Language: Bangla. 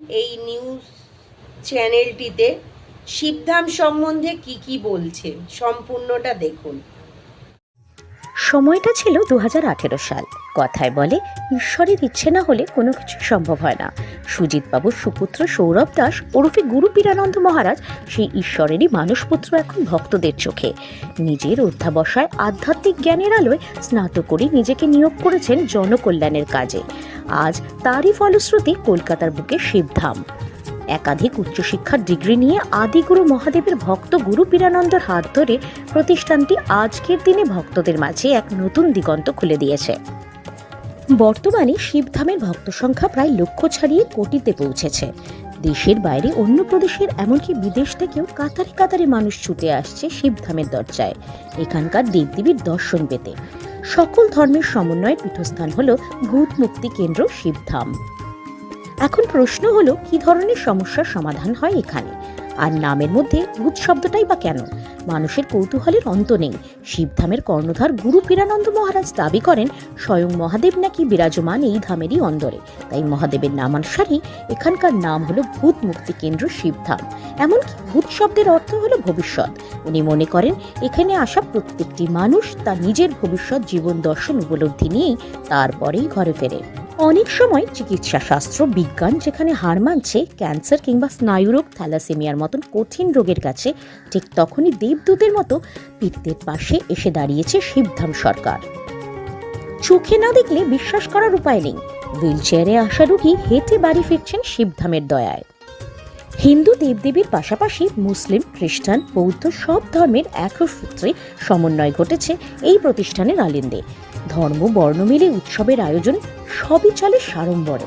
এই নিউজ চ্যানেলটিতে শিবধাম সম্বন্ধে কি বলছে সম্পূর্ণটা দেখুন। সময়টা ছিল 2018 সাল। কথায় বলে, ঈশ্বরের ইচ্ছে না হলে কোনো কিছু সম্ভব হয় না। সুজিতবাবুর সুপুত্র সৌরভ দাস ওরফে গুরু পীরানন্দ মহারাজ সেই ঈশ্বরেরই মানসপুত্র এখন ভক্তদের চোখে। নিজের অধ্যাবসায় আধ্যাত্মিক জ্ঞানের আলোয় স্নাতক করে নিজেকে নিয়োগ করেছেন জনকল্যাণের কাজে। আজ তারই ফলশ্রুতি কলকাতার বুকে শিবধাম। একাধিক উচ্চশিক্ষার ডিগ্রি নিয়ে আদিগুরু মহাদেবের ভক্ত গুরু পীরানন্দর হাত ধরে প্রতিষ্ঠানটি আজকের দিনে ভক্তদের মাঝে এক নতুন দিগন্ত খুলে দিয়েছে। বর্তমানে শিবধামের ভক্ত সংখ্যা প্রায় লক্ষ ছাড়িয়ে কোটিতে পৌঁছেছে। দেশের বাইরে অন্য প্রদেশের এমনকি বিদেশ থেকেও কাতারে কাতারে মানুষ ছুটে আসছে শিবধামের দরজায় এখানকার দেবদেবীর দর্শন পেতে। সকল ধর্মের সমন্বয়ের পীঠস্থান হল ভূত মুক্তি কেন্দ্র শিবধাম। এখন প্রশ্ন হলো, কি ধরনের সমস্যার সমাধান হয় এখানে? আর নামের মধ্যে ভূত শব্দটাই বা কেন? মানুষের কৌতূহলের অন্ত নেই। শিবধামের কর্ণধার গুরু পীরানন্দ মহারাজ দাবি করেন স্বয়ং মহাদেব নাকি বিরাজমান এই ধামেরই অন্দরে। তাই মহাদেবের নামানুসারেই এখানকার নাম হলো ভূত মুক্তি কেন্দ্র শিবধাম। এমনকি ভূত শব্দের অর্থ হলো ভবিষ্যৎ। উনি মনে করেন এখানে আসা প্রত্যেকটি মানুষ তার নিজের ভবিষ্যৎ জীবন দর্শন উপলব্ধি নিয়েই তারপরেই ঘরে ফেরে। অনেক সময় চিকিৎসা শাস্ত্র বিজ্ঞান যেখানে হার মানছে ক্যান্সার কিংবা স্নায়ুরোগ থ্যালাসেমিয়ার মতন কঠিন রোগের কাছে, ঠিক তখনই দেবদূতের মতো পিত্তের পাশে এসে দাঁড়িয়েছে শিবধাম সরকার। চোখে না দেখলে বিশ্বাস করার উপায় নেই। হুইল চেয়ারে আসা রোগী হেঁটে বাড়ি ফিরছেন শিবধামের দয়ায়। হিন্দু দেবদেবীর পাশাপাশি মুসলিম, খ্রিস্টান, বৌদ্ধ সব ধর্মের একসূত্রে সমন্বয় ঘটেছে এই প্রতিষ্ঠানের আলিন্দে। ধর্ম বর্ণ মিলে উৎসবের আয়োজন সবই চলে সাড়ম্বরে।